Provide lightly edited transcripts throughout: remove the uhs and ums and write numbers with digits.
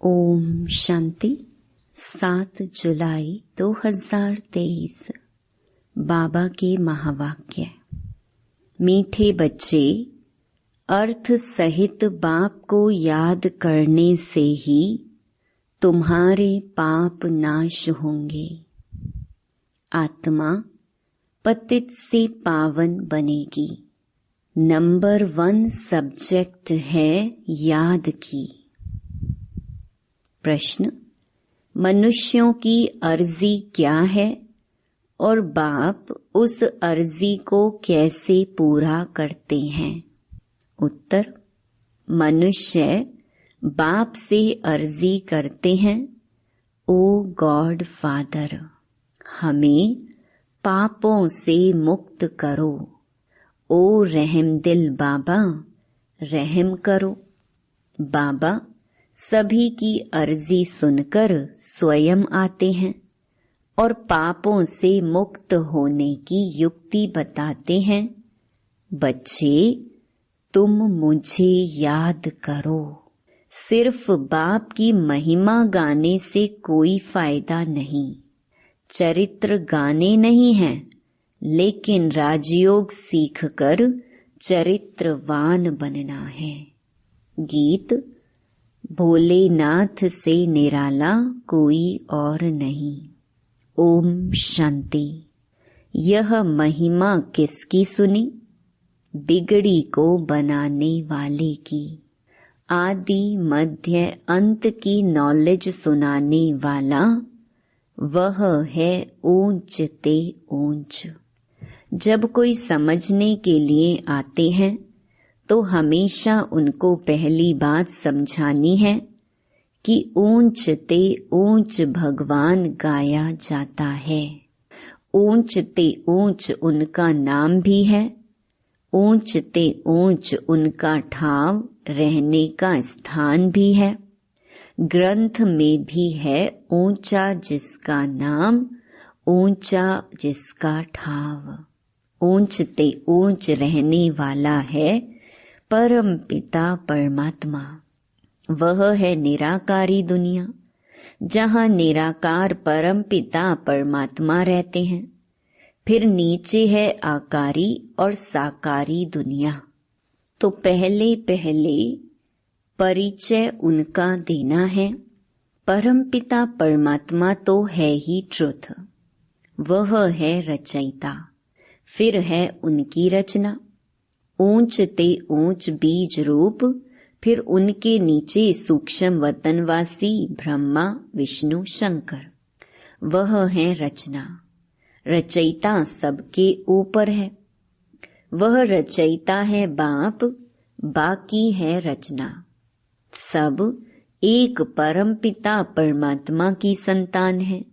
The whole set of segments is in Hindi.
ओम शांति। 7 जुलाई 2023 बाबा के महावाक्य। मीठे बच्चे, अर्थ सहित बाप को याद करने से ही तुम्हारे पाप नाश होंगे। आत्मा पतित से पावन बनेगी। नंबर 1 सब्जेक्ट है याद की। प्रश्न, मनुष्यों की अर्जी क्या है और बाप उस अर्जी को कैसे पूरा करते हैं? उत्तर, मनुष्य बाप से अर्जी करते हैं, ओ गॉड फादर, हमें पापों से मुक्त करो। ओ रहमदिल बाबा, रहम करो। बाबा सभी की अर्जी सुनकर स्वयं आते हैं और पापों से मुक्त होने की युक्ति बताते हैं। बच्चे, तुम मुझे याद करो। सिर्फ बाप की महिमा गाने से कोई फायदा नहीं। चरित्र गाने नहीं हैं, लेकिन राजयोग सीखकर चरित्रवान बनना है। गीत, भोलेनाथ से निराला कोई और नहीं। ओम शांति। यह महिमा किसकी सुनी? बिगड़ी को बनाने वाले की। आदि मध्य अंत की नॉलेज सुनाने वाला वह है ऊंच ते ऊंच। जब कोई समझने के लिए आते हैं तो हमेशा उनको पहली बात समझानी है कि ऊंच ते ऊंच भगवान गाया जाता है। ऊंच ते ऊंच उनका नाम भी है। ऊंच ते ऊंच उनका ठाव रहने का स्थान भी है। ग्रंथ में भी है ऊंचा जिसका नाम, ऊंचा जिसका ठाव। ऊंच ते ऊंच रहने वाला है परम पिता परमात्मा। वह है निराकारी दुनिया, जहाँ निराकार परम पिता परमात्मा रहते हैं। फिर नीचे है आकारी और साकारी दुनिया। तो पहले पहले परिचय उनका देना है। परम पिता परमात्मा तो है ही ट्रुथ, वह है रचयिता। फिर है उनकी रचना। ऊंच ते ऊंच बीज रूप, फिर उनके नीचे सूक्ष्म वतनवासी ब्रह्मा विष्णु शंकर। वह है रचना। रचयिता सबके ऊपर है। वह रचयिता है बाप, बाकी है रचना। सब एक परम पिता परमात्मा की संतान है।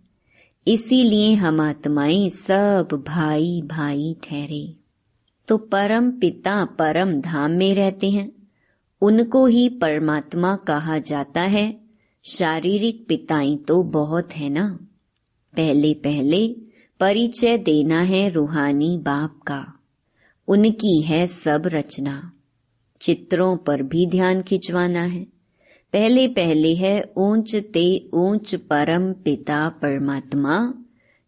इसीलिए हम आत्माएं सब भाई भाई ठहरे। तो परम पिता परम धाम में रहते हैं, उनको ही परमात्मा कहा जाता है। शारीरिक पिताएं तो बहुत है ना। पहले पहले परिचय देना है रूहानी बाप का। उनकी है सब रचना। चित्रों पर भी ध्यान खिंचवाना है। पहले पहले है ऊंच ते ऊंच परम पिता परमात्मा,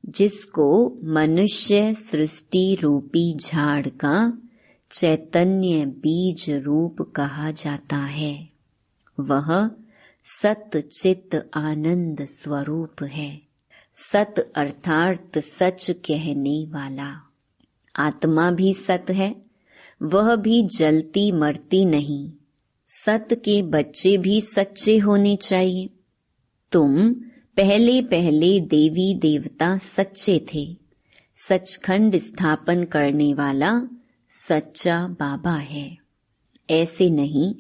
जिसको मनुष्य सृष्टि रूपी झाड़ का चैतन्य बीज रूप कहा जाता है। वह सत चित आनंद स्वरूप है। सत अर्थात सच कहने वाला। आत्मा भी सत है, वह भी जलती मरती नहीं। सत के बच्चे भी सच्चे होने चाहिए। तुम पहले पहले देवी देवता सच्चे थे। सचखंड स्थापन करने वाला सच्चा बाबा है। ऐसे नहीं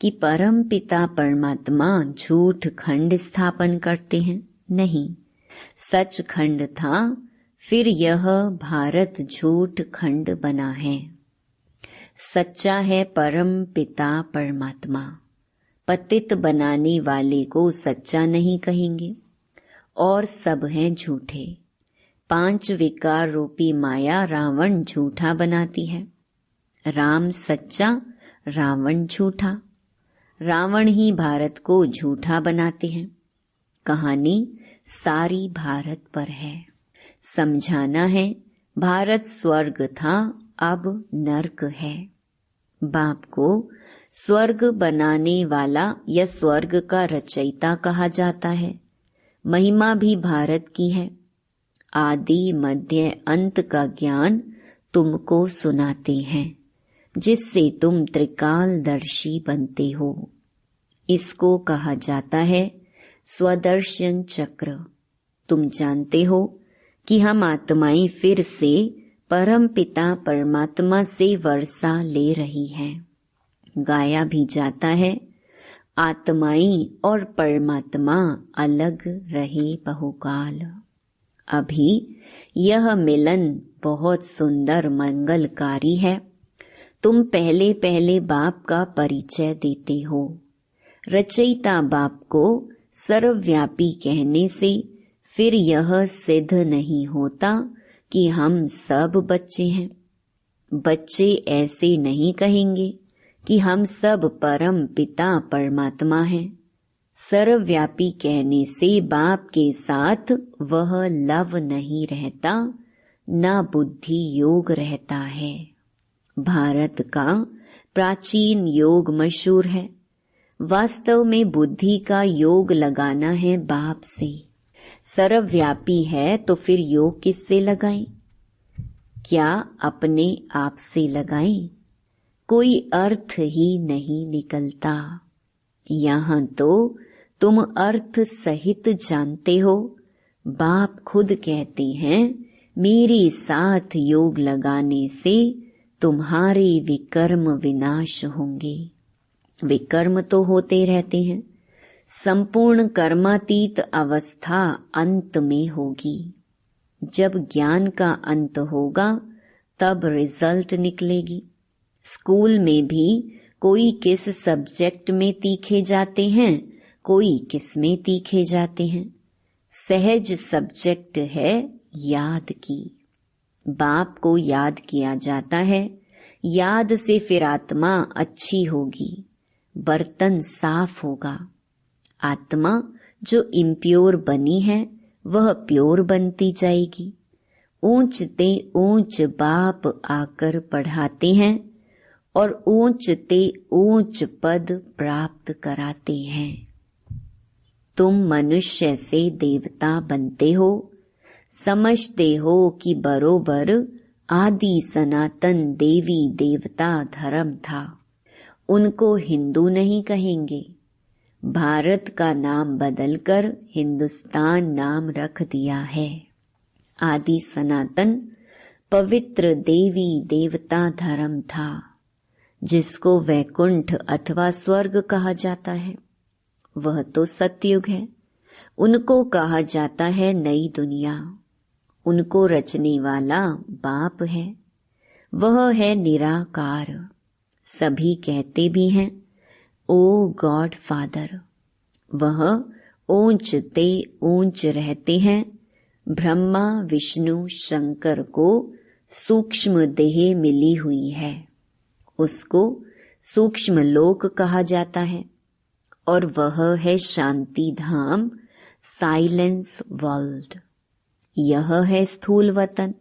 कि परम पिता परमात्मा झूठ खंड स्थापन करते हैं। नहीं, सच खंड था, फिर यह भारत झूठ खंड बना है। सच्चा है परम पिता परमात्मा। पतित बनाने वाले को सच्चा नहीं कहेंगे, और सब हैं झूठे। 5 विकार रूपी माया रावण झूठा बनाती है। राम सच्चा, रावण झूठा। रावण ही भारत को झूठा बनाते हैं। कहानी सारी भारत पर है। समझाना है भारत स्वर्ग था, अब नर्क है। बाप को स्वर्ग बनाने वाला या स्वर्ग का रचयिता कहा जाता है। महिमा भी भारत की है। आदि मध्य अंत का ज्ञान तुमको सुनाते हैं, जिससे तुम त्रिकालदर्शी बनते हो। इसको कहा जाता है स्वदर्शन चक्र। तुम जानते हो कि हम आत्माएं फिर से परम पिता परमात्मा से वर्षा ले रही हैं। गाया भी जाता है, आत्माएं और परमात्मा अलग रहे बहुकाल। अभी यह मिलन बहुत सुंदर मंगलकारी है। तुम पहले पहले बाप का परिचय देते हो। रचयिता बाप को सर्वव्यापी कहने से फिर यह सिद्ध नहीं होता कि हम सब बच्चे हैं। बच्चे ऐसे नहीं कहेंगे कि हम सब परम पिता परमात्मा हैं। सर्वव्यापी कहने से बाप के साथ वह लव नहीं रहता, ना बुद्धि योग रहता है। भारत का प्राचीन योग मशहूर है। वास्तव में बुद्धि का योग लगाना है बाप से। सर्वव्यापी है तो फिर योग किससे लगाएं? क्या अपने आप से लगाएं? कोई अर्थ ही नहीं निकलता। यहाँ तो तुम अर्थ सहित जानते हो। बाप खुद कहते हैं, मेरे साथ योग लगाने से तुम्हारे विकर्म विनाश होंगे। विकर्म तो होते रहते हैं। संपूर्ण कर्मातीत अवस्था अंत में होगी। जब ज्ञान का अंत होगा तब रिजल्ट निकलेगी। स्कूल में भी कोई किस सब्जेक्ट में तीखे जाते हैं, कोई किस में तीखे जाते हैं। सहज सब्जेक्ट है याद की। बाप को याद किया जाता है। याद से फिर आत्मा अच्छी होगी, बर्तन साफ होगा। आत्मा जो इम्प्योर बनी है वह प्योर बनती जाएगी। ऊंचते ऊंच बाप आकर पढ़ाते हैं और ऊंचते ऊंच पद प्राप्त कराते हैं। तुम मनुष्य से देवता बनते हो। समझते हो कि बरोबर आदि सनातन देवी देवता धर्म था। उनको हिंदू नहीं कहेंगे। भारत का नाम बदलकर हिंदुस्तान नाम रख दिया है। आदि सनातन पवित्र देवी देवता धर्म था, जिसको वैकुंठ अथवा स्वर्ग कहा जाता है। वह तो सतयुग है। उनको कहा जाता है नई दुनिया। उनको रचने वाला बाप है। वह है निराकार। सभी कहते भी हैं ओ गॉड फादर। वह ऊंचते ऊंच रहते हैं। ब्रह्मा विष्णु शंकर को सूक्ष्म देह मिली हुई है। उसको सूक्ष्म लोक कहा जाता है और वह है शांति धाम, साइलेंस वर्ल्ड। यह है स्थूल वतन।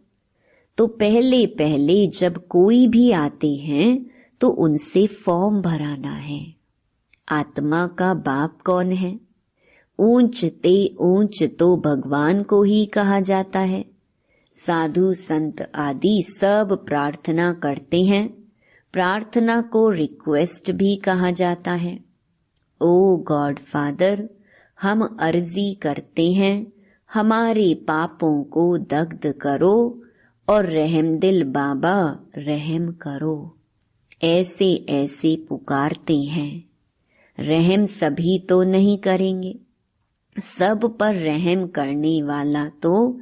तो पहले पहले जब कोई भी आते हैं तो उनसे फॉर्म भराना है। आत्मा का बाप कौन है? ऊंचते ऊंच तो भगवान को ही कहा जाता है। साधु संत आदि सब प्रार्थना करते हैं। प्रार्थना को रिक्वेस्ट भी कहा जाता है। ओ गॉड फादर, हम अर्जी करते हैं, हमारे पापों को दग्ध करो और रहमदिल बाबा रहम करो। ऐसे ऐसे पुकारते हैं। रहम सभी तो नहीं करेंगे। सब पर रहम करने वाला तो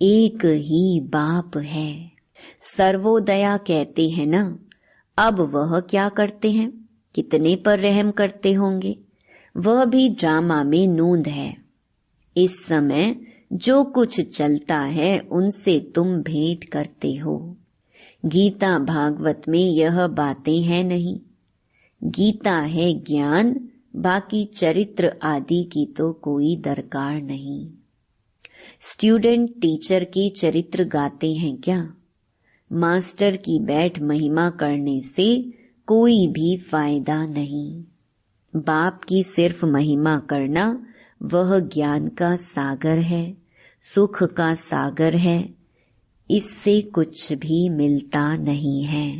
एक ही बाप है। सर्वोदया कहते हैं ना। अब वह क्या करते हैं? कितने पर रहम करते होंगे? वह भी ड्रामा में नूंद है। इस समय जो कुछ चलता है उनसे तुम भेंट करते हो। गीता भागवत में यह बातें हैं नहीं। गीता है ज्ञान, बाकी चरित्र आदि की तो कोई दरकार नहीं। स्टूडेंट टीचर के चरित्र गाते हैं क्या? मास्टर की बैठ महिमा करने से कोई भी फायदा नहीं। बाप की सिर्फ महिमा करना वह ज्ञान का सागर है, सुख का सागर है, इससे कुछ भी मिलता नहीं है।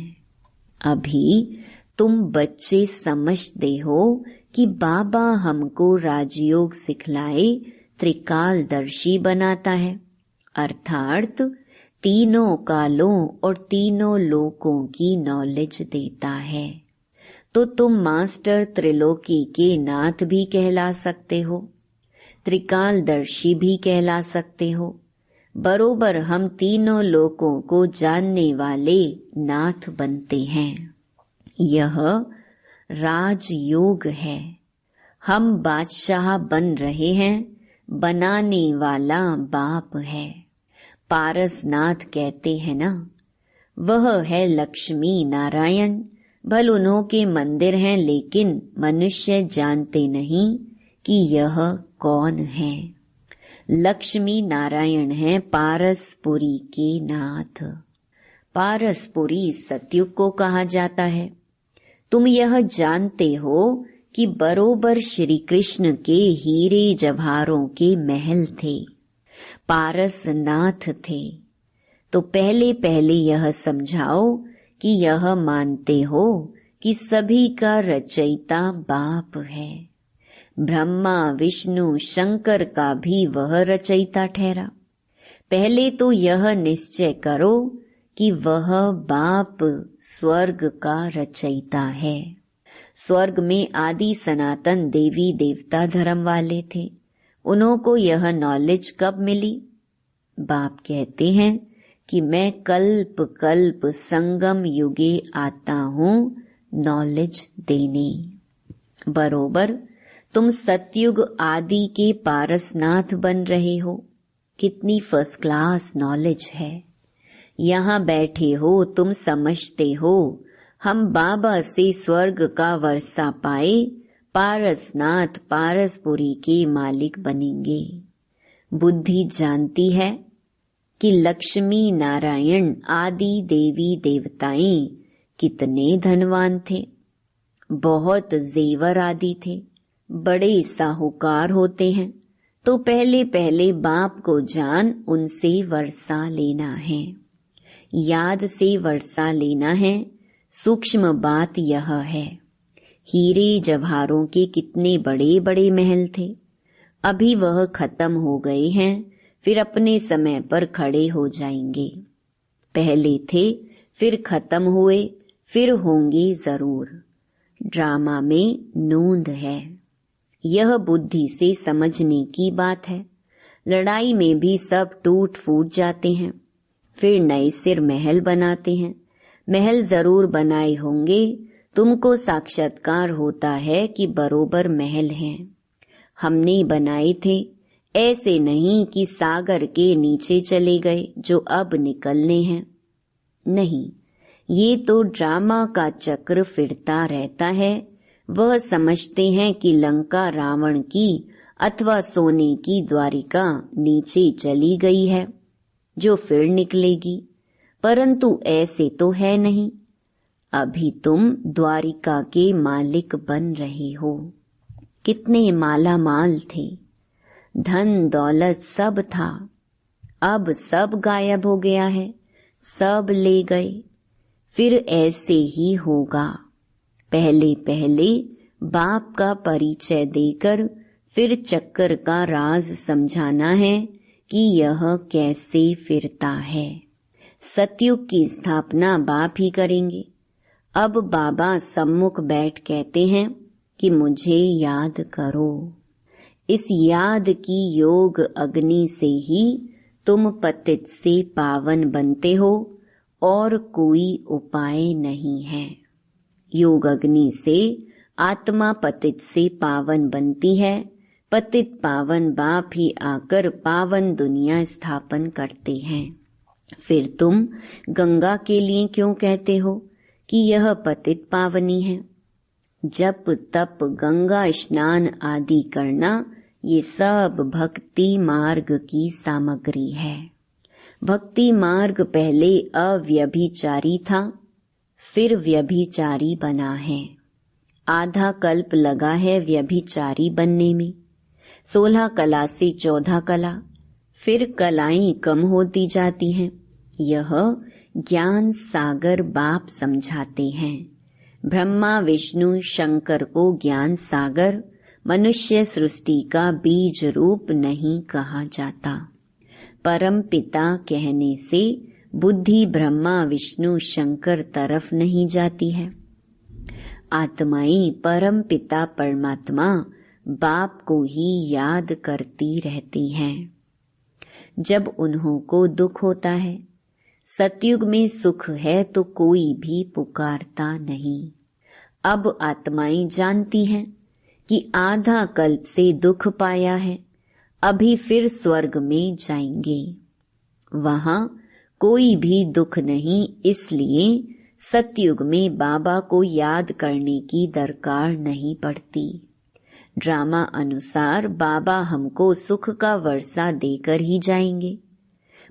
अभी तुम बच्चे समझते हो कि बाबा हमको राजयोग सिखलाए त्रिकालदर्शी बनाता है, अर्थात तीनों कालों और तीनों लोकों की नॉलेज देता है। तो तुम मास्टर त्रिलोकी के नाथ भी कहला सकते हो, त्रिकालदर्शी भी कहला सकते हो। बरोबर हम तीनों लोकों को जानने वाले नाथ बनते हैं। यह राजयोग है। हम बादशाह बन रहे हैं, बनाने वाला बाप है। पारसनाथ कहते हैं ना, वह है लक्ष्मी नारायण। भल उन्हों के मंदिर हैं, लेकिन मनुष्य जानते नहीं कि यह कौन है। लक्ष्मी नारायण है पारसपुरी के नाथ। पारसपुरी सतयुग को कहा जाता है। तुम यह जानते हो कि बरोबर श्री कृष्ण के हीरे जवाहरों के महल थे, पारसनाथ थे। तो पहले पहले यह समझाओ कि यह मानते हो कि सभी का रचयिता बाप है। ब्रह्मा विष्णु शंकर का भी वह रचयिता ठहरा। पहले तो यह निश्चय करो कि वह बाप स्वर्ग का रचयिता है। स्वर्ग में आदि सनातन देवी देवता धर्म वाले थे। उन्हों को यह नॉलेज कब मिली? बाप कहते हैं कि मैं कल्प कल्प संगम युगे आता हूँ नॉलेज देने। बरोबर तुम सतयुग आदि के पारसनाथ बन रहे हो। कितनी फर्स्ट क्लास नॉलेज है। यहाँ बैठे हो तुम समझते हो हम बाबा से स्वर्ग का वर्षा पाए पारसनाथ पारसपुरी के मालिक बनेंगे। बुद्धि जानती है कि लक्ष्मी नारायण आदि देवी देवताएं कितने धनवान थे, बहुत जेवर आदि थे, बड़े साहूकार होते हैं। तो पहले पहले बाप को जान उनसे वर्षा लेना है, याद से वर्षा लेना है। सूक्ष्म बात यह है। हीरे जवाहरों के कितने बड़े बड़े महल थे, अभी वह खत्म हो गए हैं, फिर अपने समय पर खड़े हो जाएंगे। पहले थे, फिर खत्म हुए, फिर होंगे जरूर। ड्रामा में नोंद है। यह बुद्धि से समझने की बात है। लड़ाई में भी सब टूट फूट जाते हैं, फिर नए सिर महल बनाते हैं। महल जरूर बनाए होंगे, तुमको साक्षात्कार होता है कि बरोबर महल हैं। हमने बनाए थे, ऐसे नहीं कि सागर के नीचे चले गए जो अब निकलने हैं। नहीं, ये तो ड्रामा का चक्र फिरता रहता है। वह समझते हैं कि लंका रावण की अथवा सोने की द्वारिका नीचे चली गई है जो फिर निकलेगी, परंतु ऐसे तो है नहीं। अभी तुम द्वारिका के मालिक बन रहे हो। कितने माला माल थे, धन दौलत सब था, अब सब गायब हो गया है, सब ले गए। फिर ऐसे ही होगा। पहले पहले बाप का परिचय देकर फिर चक्कर का राज समझाना है कि यह कैसे फिरता है। सतयुग की स्थापना बाप ही करेंगे। अब बाबा सम्मुख बैठ कहते हैं कि मुझे याद करो। इस याद की योग अग्नि से ही तुम पतित से पावन बनते हो और कोई उपाय नहीं है। योग अग्नि से आत्मा पतित से पावन बनती है। पतित पावन बाप ही आकर पावन दुनिया स्थापन करते हैं। फिर तुम गंगा के लिए क्यों कहते हो कि यह पतित पावनी है? जप तप गंगा स्नान आदि करना, ये सब भक्ति मार्ग की सामग्री है। भक्ति मार्ग पहले अव्यभिचारी था, फिर व्यभिचारी बना है। आधा कल्प लगा है व्यभिचारी बनने में। 16 कला से 14 कला, फिर कलाएं कम होती जाती हैं। यह ज्ञान सागर बाप समझाते हैं। ब्रह्मा विष्णु शंकर को ज्ञान सागर मनुष्य सृष्टि का बीज रूप नहीं कहा जाता। परम पिता कहने से बुद्धि ब्रह्मा विष्णु शंकर तरफ नहीं जाती है। आत्माएं परम पिता परमात्मा बाप को ही याद करती रहती हैं। जब उन्हों को दुख होता है, सतयुग में सुख है तो कोई भी पुकारता नहीं। अब आत्माएं जानती हैं कि आधा कल्प से दुख पाया है, अभी फिर स्वर्ग में जाएंगे। वहां कोई भी दुख नहीं, इसलिए सतयुग में बाबा को याद करने की दरकार नहीं पड़ती। ड्रामा अनुसार बाबा हमको सुख का वर्षा देकर ही जाएंगे।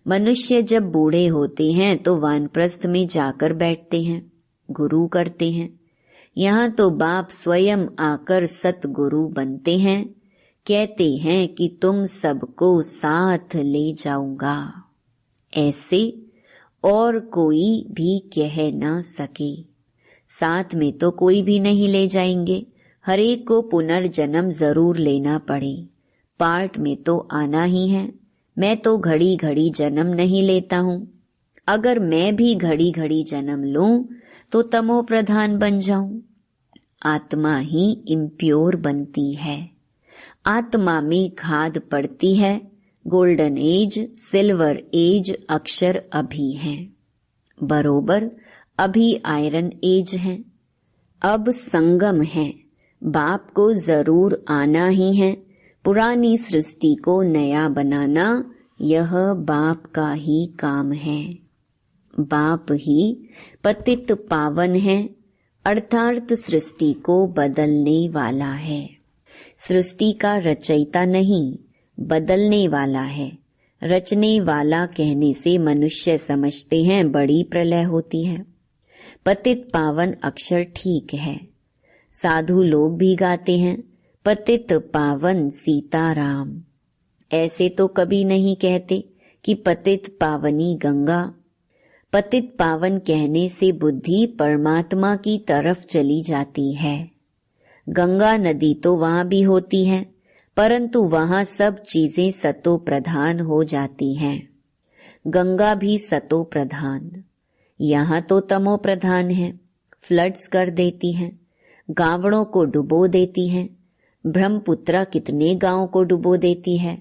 मनुष्य जब बूढ़े होते हैं तो वानप्रस्थ में जाकर बैठते हैं, गुरु करते हैं। यहाँ तो बाप स्वयं आकर सतगुरु बनते हैं, कहते हैं कि तुम सबको साथ ले जाऊंगा। ऐसे और कोई भी कह न सके। साथ में तो कोई भी नहीं ले जाएंगे, हरेक को पुनर्जन्म जरूर लेना पड़े। पार्ट में तो आना ही है। मैं तो घड़ी घड़ी जन्म नहीं लेता हूँ। अगर मैं भी घड़ी घड़ी जन्म लूं तो तमो प्रधान बन जाऊं। आत्मा ही इम्प्योर बनती है। आत्मा में खाद पड़ती है। गोल्डन एज, सिल्वर एज अक्षर अभी हैं, बरोबर अभी आयरन एज है। अब संगम है। बाप को जरूर आना ही है। पुरानी सृष्टि को नया बनाना यह बाप का ही काम है। बाप ही पतित पावन है, अर्थात सृष्टि को बदलने वाला है। सृष्टि का रचयिता नहीं, बदलने वाला है। रचने वाला कहने से मनुष्य समझते हैं बड़ी प्रलय होती है। पतित पावन अक्षर ठीक है। साधु लोग भी गाते हैं पतित पावन सीताराम। ऐसे तो कभी नहीं कहते कि पतित पावनी गंगा। पतित पावन कहने से बुद्धि परमात्मा की तरफ चली जाती है। गंगा नदी तो वहां भी होती है, परंतु वहां सब चीजें सतो प्रधान हो जाती हैं। गंगा भी सतो प्रधान, यहाँ तो तमो प्रधान है। फ्लड्स कर देती है, गावड़ों को डुबो देती है। ब्रह्मपुत्रा कितने गांवों को डुबो देती है।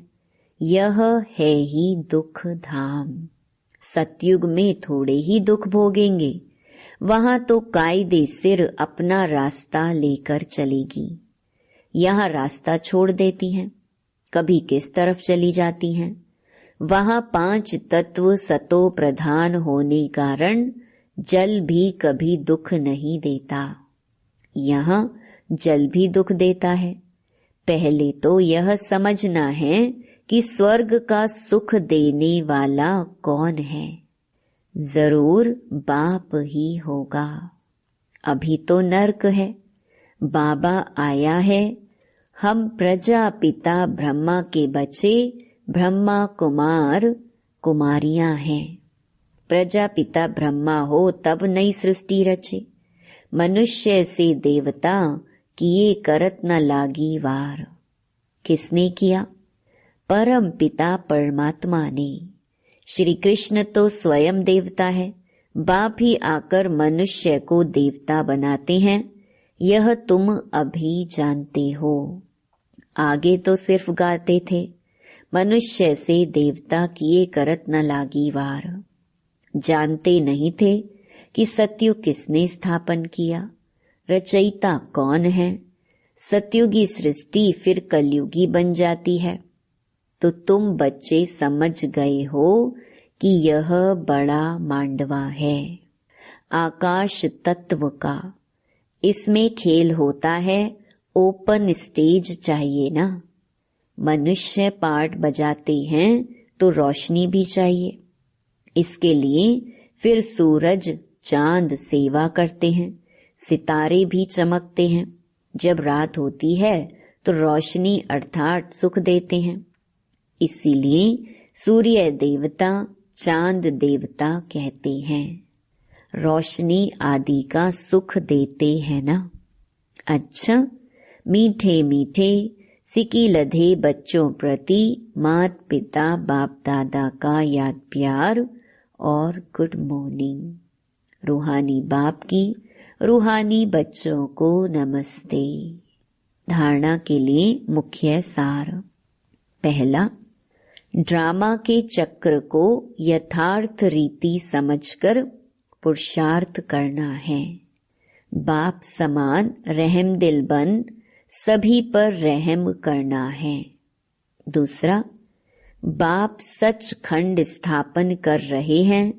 यह है ही दुख धाम। सतयुग में थोड़े ही दुख भोगेंगे, वहां तो कायदे सिर अपना रास्ता लेकर चलेगी। यहाँ रास्ता छोड़ देती हैं, कभी किस तरफ चली जाती हैं। वहां 5 तत्व सतो प्रधान होने कारण जल भी कभी दुख नहीं देता। यहाँ जल भी दुख देता है। पहले तो यह समझना है कि स्वर्ग का सुख देने वाला कौन है। जरूर बाप ही होगा। अभी तो नर्क है। बाबा आया है। हम प्रजापिता ब्रह्मा के बच्चे, ब्रह्मा कुमार कुमारियां हैं। प्रजापिता ब्रह्मा हो तब नई सृष्टि रचे। मनुष्य से देवता किए करत न लागी वार। किसने किया? परम पिता परमात्मा ने। श्री कृष्ण तो स्वयं देवता है। बाप ही आकर मनुष्य को देवता बनाते हैं। यह तुम अभी जानते हो। आगे तो सिर्फ गाते थे, मनुष्य से देवता किए करत न लागी वार। जानते नहीं थे कि सतयुग किसने स्थापन किया, रचयिता कौन है। सतयुगी सृष्टि फिर कलयुगी बन जाती है। तो तुम बच्चे समझ गए हो कि यह बड़ा मांडवा है आकाश तत्व का। इसमें खेल होता है, ओपन स्टेज चाहिए ना। मनुष्य पार्ट बजाते हैं तो रोशनी भी चाहिए। इसके लिए फिर सूरज चांद सेवा करते हैं, सितारे भी चमकते हैं। जब रात होती है तो रोशनी अर्थात सुख देते हैं। इसीलिए सूर्य देवता चांद देवता कहते हैं। रोशनी आदि का सुख देते हैं ना। अच्छा, मीठे मीठे सिकी लधे बच्चों प्रति मात पिता बाप दादा का याद प्यार और गुड मॉर्निंग। रूहानी बाप की रूहानी बच्चों को नमस्ते। धारणा के लिए मुख्य सार। पहला, ड्रामा के चक्र को यथार्थ रीति समझकर पुरुषार्थ करना है। बाप समान रहम दिल बन सभी पर रहम करना है। दूसरा, बाप सच खंड स्थापन कर रहे हैं,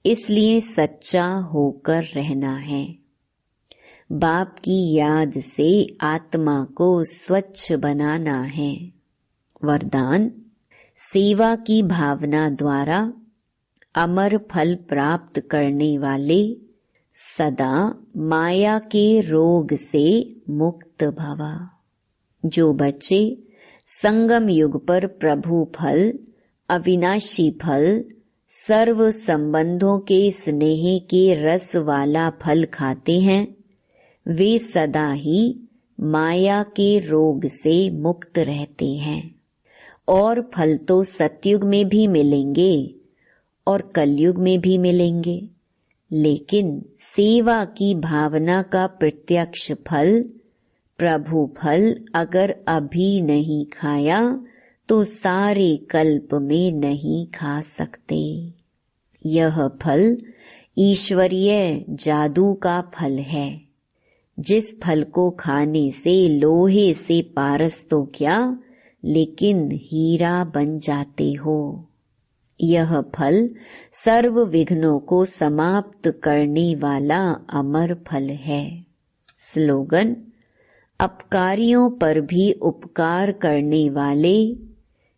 इसलिए सच्चा होकर रहना है। बाप की याद से आत्मा को स्वच्छ बनाना है। वरदान, सेवा की भावना द्वारा अमर फल प्राप्त करने वाले सदा माया के रोग से मुक्त भवा। जो बच्चे संगम युग पर प्रभु फल, अविनाशी फल, सर्व संबंधों के स्नेह के रस वाला फल खाते हैं, वे सदा ही माया के रोग से मुक्त रहते हैं। और फल तो सतयुग में भी मिलेंगे और कलयुग में भी मिलेंगे, लेकिन सेवा की भावना का प्रत्यक्ष फल, प्रभु फल अगर अभी नहीं खाया तो सारे कल्प में नहीं खा सकते। यह फल ईश्वरीय जादू का फल है। जिस फल को खाने से लोहे से पारस तो क्या, लेकिन हीरा बन जाते हो। यह फल सर्व विघ्नों को समाप्त करने वाला अमर फल है। स्लोगन, अपकारियों पर भी उपकार करने वाले,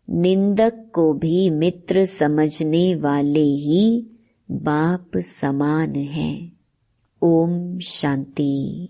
निंदक को भी मित्र समझने वाले ही बाप समान हैं। ओम शांति।